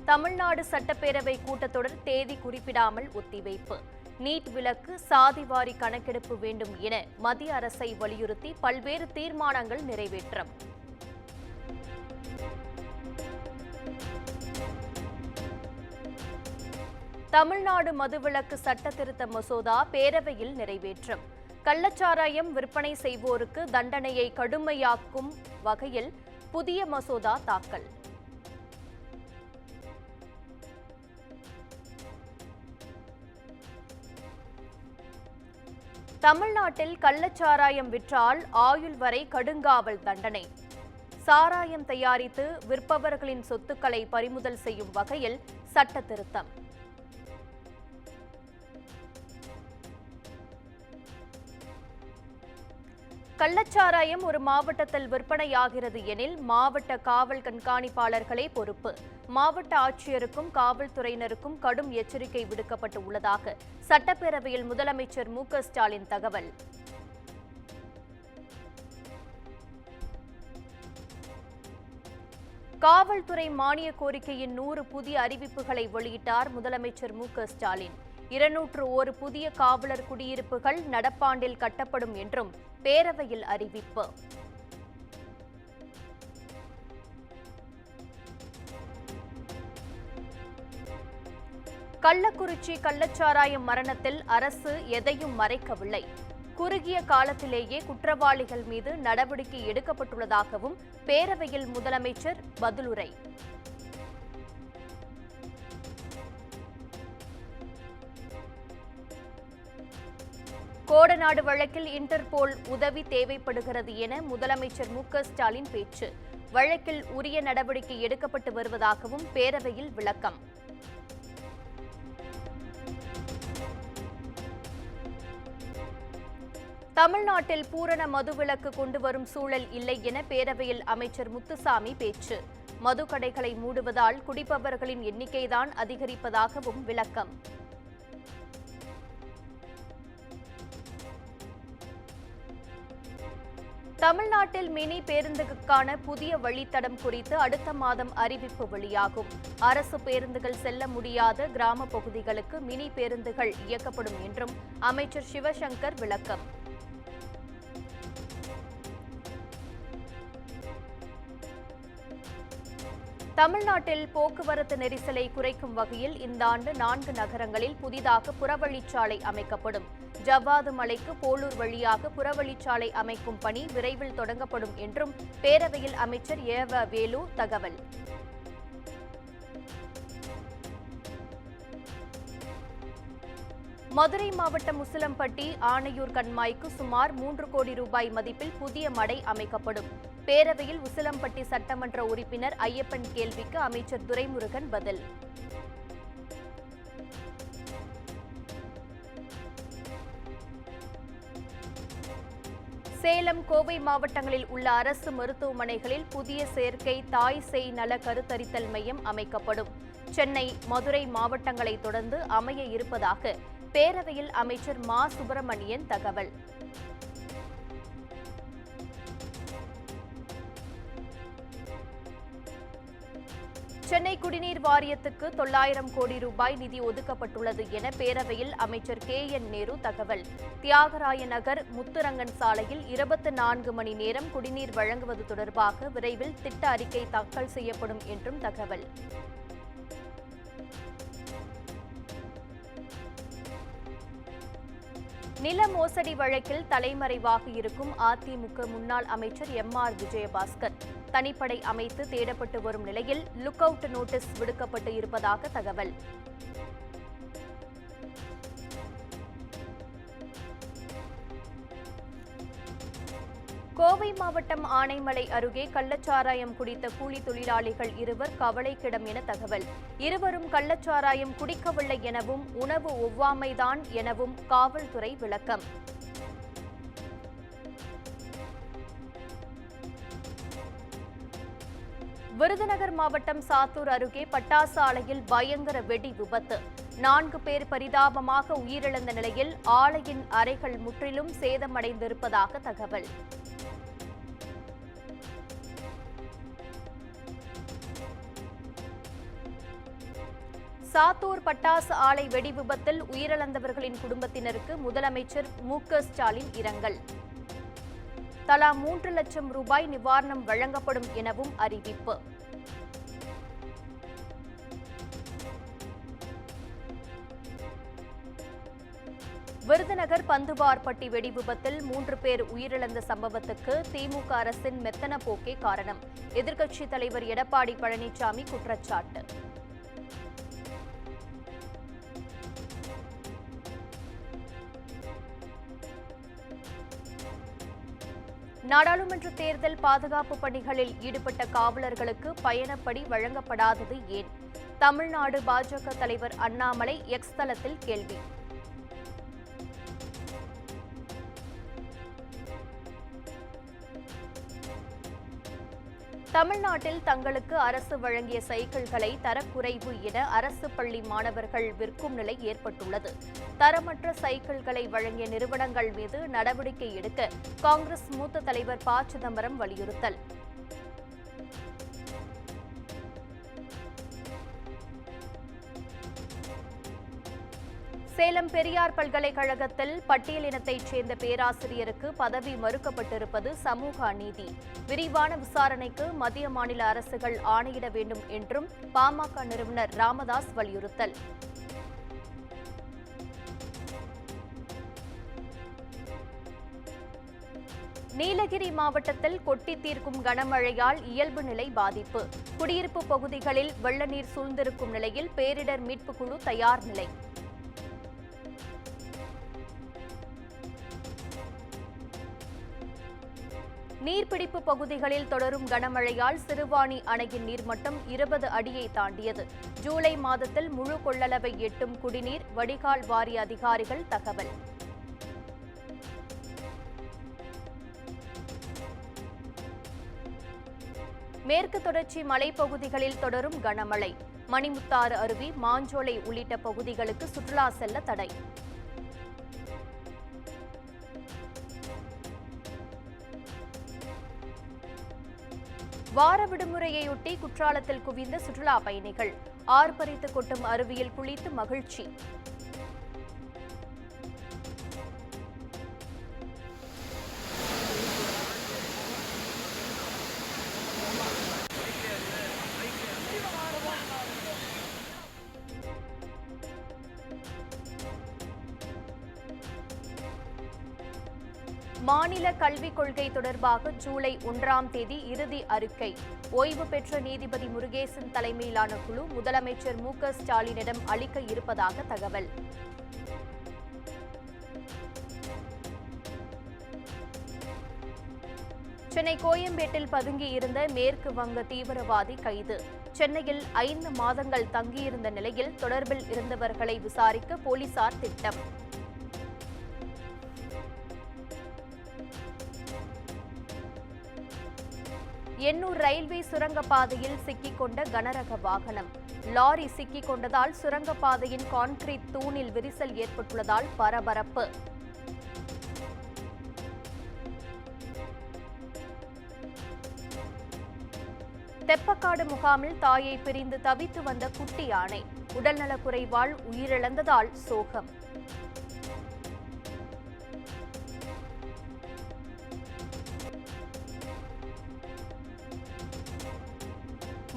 தமிழ்நாடு சட்டப்பேரவை கூட்டத்தொடர் தேதி குறிப்பிடாமல் ஒத்திவைப்பு. நீட் விலக்கு, சாதிவாரி கணக்கெடுப்பு வேண்டும் என மத்திய அரசை வலியுறுத்தி பல்வேறு தீர்மானங்கள் நிறைவேற்றம். தமிழ்நாடு மதுவிலக்கு சட்ட திருத்த மசோதா பேரவையில் நிறைவேற்றம். கள்ளச்சாராயம் விற்பனை செய்வோருக்கு தண்டனையை கடுமையாக்கும் வகையில் புதிய மசோதா தாக்கல். தமிழ்நாட்டில் கள்ளச்சாராயம் விற்றால் ஆயுள் வரை கடுங்காவல் தண்டனை. சாராயம் தயாரித்து விற்பவர்களின் சொத்துக்களை பறிமுதல் செய்யும் வகையில் சட்ட திருத்தம். கள்ளச்சாராயம் ஒரு மாவட்டத்தில் விற்பனையாகிறது எனில் மாவட்ட காவல் கண்காணிப்பாளர்களே பொறுப்பு. மாவட்ட ஆட்சியருக்கும் காவல்துறையினருக்கும் கடும் எச்சரிக்கை விடுக்கப்பட்டு உள்ளதாக சட்டப்பேரவையில் முதலமைச்சர் மு.க.ஸ்டாலின் தகவல். காவல்துறை மானிய கோரிக்கையின் 100 புதிய அறிவிப்புகளை வெளியிட்டார் முதலமைச்சர் மு.க.ஸ்டாலின். 201 புதிய காவலர் குடியிருப்புகள் நடப்பாண்டில் கட்டப்படும் என்றும் பேரவையில் அறிவிப்பு. கள்ளக்குறிச்சி கள்ளச்சாராயம் மரணத்தில் அரசு எதையும் மறைக்கவில்லை. குறுகிய காலத்திலேயே குற்றவாளிகள் மீது நடவடிக்கை எடுக்கப்பட்டுள்ளதாகவும் பேரவையில் முதலமைச்சர் பதிலுரை. கோடநாடு வழக்கில் இன்டர்போல் உதவி தேவைப்படுகிறது என முதலமைச்சர் மு.க.ஸ்டாலின் பேச்சு. வழக்கில் உரிய நடவடிக்கை எடுக்கப்பட்டு வருவதாகவும் பேரவையில் விளக்கம். தமிழ்நாட்டில் பூரண மதுவிலக்கு கொண்டுவரும் சூழல் இல்லை என பேரவையில் அமைச்சர் முத்துசாமி பேச்சு. மதுக்கடைகளை மூடுவதால் குடிப்பவர்களின் எண்ணிக்கைதான் அதிகரிப்பதாகவும் விளக்கம். தமிழ்நாட்டில் மினி பேருந்துகளுக்கான புதிய வழித்தடம் குறித்து அடுத்த மாதம் அறிவிப்பு வெளியாகும். அரசு பேருந்துகள் செல்ல முடியாத கிராம பகுதிகளுக்கு மினி பேருந்துகள் இயக்கப்படும் என்றும் அமைச்சர் சிவசங்கர் விளக்கம். தமிழ்நாட்டில் போக்குவரத்து நெரிசலை குறைக்கும் வகையில் இந்த ஆண்டு 4 நகரங்களில் புதிதாக புறவழிச்சாலை அமைக்கப்படும். ஜவ்வாது மலைக்கு போலூர் வழியாக புறவழிச்சாலை அமைக்கும் பணி விரைவில் தொடங்கப்படும் என்றும் பேரவையில் அமைச்சர் ஏ.வ. வேலு தகவல். மதுரை மாவட்டம் உசிலம்பட்டி ஆணையூர் கண்மாய்க்கு சுமார் 3 கோடி ரூபாய் மதிப்பில் புதிய மடை அமைக்கப்படும். பேரவையில் உசிலம்பட்டி சட்டமன்ற உறுப்பினர் ஐயப்பன் கேள்விக்கு அமைச்சர் துரைமுருகன் பதில். சேலம், கோவை மாவட்டங்களில் உள்ள அரசு மருத்துவமனைகளில் புதிய சேர்க்கை தாய் சேய் நல கருத்தரித்தல் மையம் அமைக்கப்படும். சென்னை, மதுரை மாவட்டங்களை தொடர்ந்து அமைய இருப்பதாக பேரவையில் அமைச்சர் மா. சுப்பிரமணியன் தகவல். சென்னை குடிநீர் வாரியத்துக்கு 900 கோடி ரூபாய் நிதி ஒதுக்கப்பட்டுள்ளது என பேரவையில் அமைச்சர் கே.என். நேரு தகவல். தியாகராய நகர் முத்துரங்கன் சாலையில் 24 மணி நேரம் குடிநீர் வழங்குவது தொடர்பாக விரைவில் திட்ட அறிக்கை தாக்கல் செய்யப்படும் என்றும் தகவல். நில மோசடி வழக்கில் தலைமறைவாக இருக்கும் அதிமுக முன்னாள் அமைச்சர் எம்.ஆர். விஜயபாஸ்கர் தனிப்படை அமைத்து தேடப்பட்டு வரும் நிலையில் லுக் அவுட் நோட்டீஸ் விடுக்கப்பட்டு இருப்பதாக தகவல். கோவை மாவட்டம் ஆனைமலை அருகே கள்ளச்சாராயம் குடித்த கூலி தொழிலாளிகள் 2 கவலைக்கிடம் என தகவல். இருவரும் கள்ளச்சாராயம் குடிக்கவில்லை எனவும் உணவு ஒவ்வாமைதான் எனவும் காவல்துறை விளக்கம். விருதுநகர் மாவட்டம் சாத்தூர் அருகே பட்டாசு ஆலையில் பயங்கர வெடி விபத்து. 4 பேர் பரிதாபமாக உயிரிழந்த நிலையில் ஆலையின் அறைகள் முற்றிலும் சேதமடைந்திருப்பதாக தகவல். சாத்தூர் பட்டாசு ஆலை வெடி விபத்தில் உயிரிழந்தவர்களின் குடும்பத்தினருக்கு முதலமைச்சர் மு.க.ஸ்டாலின் இரங்கல். தலா 3 லட்சம் ரூபாய் நிவாரணம் வழங்கப்படும் எனவும் அறிவிப்பு. விருதுநகர் பந்துவார்பட்டி வெடி விபத்தில் 3 பேர் உயிரிழந்த சம்பவத்துக்கு திமுக அரசின் மெத்தன போக்கே காரணம். எதிர்க்கட்சித் தலைவர் எடப்பாடி பழனிசாமி குற்றச்சாட்டு. நாடாளுமன்ற தேர்தல் பாதுகாப்பு பணிகளில் ஈடுபட்ட காவலர்களுக்கு பயணப்படி வழங்கப்படாதது ஏன்? தமிழ்நாடு பாஜக தலைவர் அண்ணாமலை எக்ஸ் தளத்தில் கேள்வி. தமிழ்நாட்டில் தங்களுக்கு அரசு வழங்கிய சைக்கிள்களை தரக்குறைவு என அரசு பள்ளி மாணவர்கள் விற்கும் நிலை ஏற்பட்டுள்ளது. தரமற்ற சைக்கிள்களை வழங்கிய நிறுவனங்கள் மீது நடவடிக்கை எடுக்க காங்கிரஸ் மூத்த தலைவர் ப. சிதம்பரம் வலியுறுத்தல். சேலம் பெரியார் பல்கலைக்கழகத்தில் பட்டியலினத்தைச் சேர்ந்த பேராசிரியருக்கு பதவி மறுக்கப்பட்டிருப்பது சமூக அநீதி. விரிவான விசாரணைக்கு மத்திய மாநில அரசுகள் ஆணையிட வேண்டும் என்றும் பாமக நிறுவனர் ராமதாஸ் வலியுறுத்தல். நீலகிரி மாவட்டத்தில் கொட்டி தீர்க்கும் கனமழையால் இயல்பு நிலை பாதிப்பு. குடியிருப்பு பகுதிகளில் வெள்ள நீர் சூழ்ந்திருக்கும் நிலையில் பேரிடர் மீட்புக் குழு தயார் நிலை. நீர்பிடிப்பு பகுதிகளில் தொடரும் கனமழையால் சிறுவாணி அணையின் நீர்மட்டம் 20 அடியை தாண்டியது. ஜூலை மாதத்தில் முழு கொள்ளளவை எட்டும் குடிநீர் வடிகால் வாரிய அதிகாரிகள் தகவல். மேற்கு தொடர்ச்சி மலைப்பகுதிகளில் தொடரும் கனமழை. மணிமுத்தாறு அருவி, மாஞ்சோலை உள்ளிட்ட பகுதிகளுக்கு சுற்றுலா செல்ல தடை. வார விடுமுறையொட்டி குற்றாலத்தில் குவிந்த சுற்றுலா பயணிகள். ஆர்ப்பரித்து கொட்டும் அருவியில் குளித்து மகிழ்ச்சி. மாநில கல்விக் கொள்கை தொடர்பாக ஜூலை 1ஆம் தேதி இறுதி அறிக்கை. ஓய்வு பெற்ற நீதிபதி முருகேசன் தலைமையிலான குழு முதலமைச்சர் மு.க.ஸ்டாலினிடம் அளிக்க இருப்பதாக தகவல். சென்னை கோயம்பேட்டில் பதுங்கியிருந்த மேற்கு வங்க தீவிரவாதி கைது. சென்னையில் 5 மாதங்கள் தங்கியிருந்த நிலையில் தொடர்பில் இருந்தவர்களை விசாரிக்க போலீசார் திட்டம். எண்ணூர் ரயில்வே சுரங்கப்பாதையில் சிக்கிக்கொண்ட கனரக வாகனம். லாரி சிக்கிக் கொண்டதால் சுரங்கப்பாதையின் கான்கிரீட் தூணில் விரிசல் ஏற்பட்டுள்ளதால் பரபரப்பு. தெப்பக்காடு முகாமில் தாயை பிரிந்து தவித்து வந்த குட்டி யானை. உடல்நலக்குறைவால் உயிரிழந்ததால் சோகம்.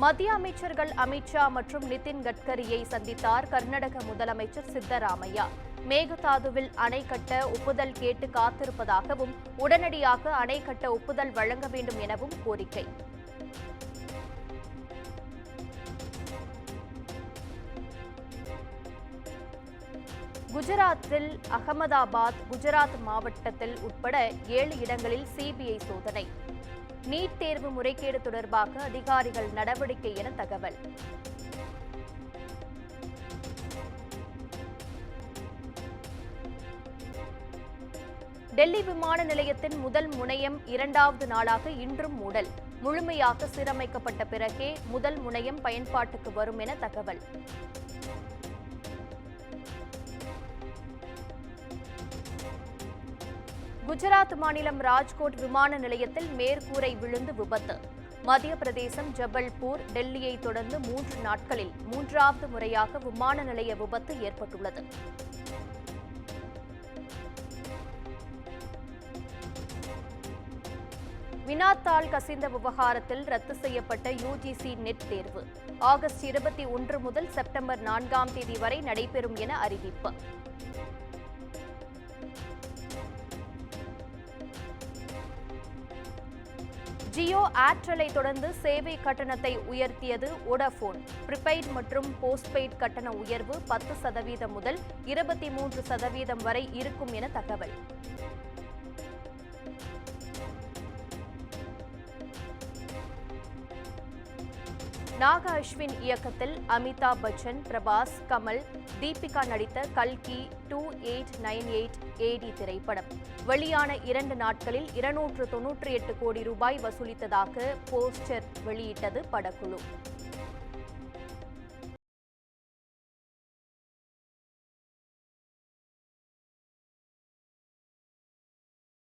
மத்திய அமைச்சர்கள் அமித் ஷா மற்றும் நிதின் கட்கரியை சந்தித்தார் கர்நாடக முதலமைச்சர் சித்தராமையா. மேகதாதுவில் அணை கட்ட ஒப்புதல் கேட்டு காத்திருப்பதாகவும் உடனடியாக அணை கட்ட ஒப்புதல் வழங்க வேண்டும் எனவும் கோரிக்கை. குஜராத்தில் அகமதாபாத், குஜராத் மாவட்டத்தில் உட்பட 7 இடங்களில் சிபிஐ சோதனை. நீட் தேர்வு முறைகேடு தொடர்பாக அதிகாரிகள் நடவடிக்கை என தகவல். டெல்லி விமான நிலையத்தின் முதல் முனையம் 2வது நாளாக இன்றும் மூடல். முழுமையாக சீரமைக்கப்பட்ட பிறகே முதல் முனையம் பயன்பாட்டுக்கு வரும் என தகவல். குஜராத் மாநிலம் ராஜ்கோட் விமான நிலையத்தில் மேற்கூரை விழுந்து விபத்து. மத்திய பிரதேசம் ஜபல்பூர் டெல்லியை தொடர்ந்து 3 நாட்களில் 3வது முறையாக விமான நிலைய விபத்து ஏற்பட்டுள்ளது. வினாத்தாள் கசிந்த விவகாரத்தில் ரத்து செய்யப்பட்ட யுஜிசி நெட் தேர்வு ஆகஸ்ட் 21 முதல் செப்டம்பர் 4ஆம் தேதி வரை நடைபெறும் என அறிவிப்பு. ஜியோ ஏர்டெல்லை தொடர்ந்து சேவை கட்டணத்தை உயர்த்தியது வோடாஃபோன். ப்ரீபெய்ட் மற்றும் போஸ்ட்பெய்ட் கட்டண உயர்வு 10% முதல் 23% வரை இருக்கும் என தகவல். நாகா அஸ்வின் இயக்கத்தில் அமிதாப் பச்சன், பிரபாஸ், கமல், தீபிகா நடித்த கல்கி 2898 AD திரைப்படம் வெளியான 2 நாட்களில் 298 கோடி ரூபாய் வசூலித்ததாக போஸ்டர் வெளியிட்டது படக்குழு.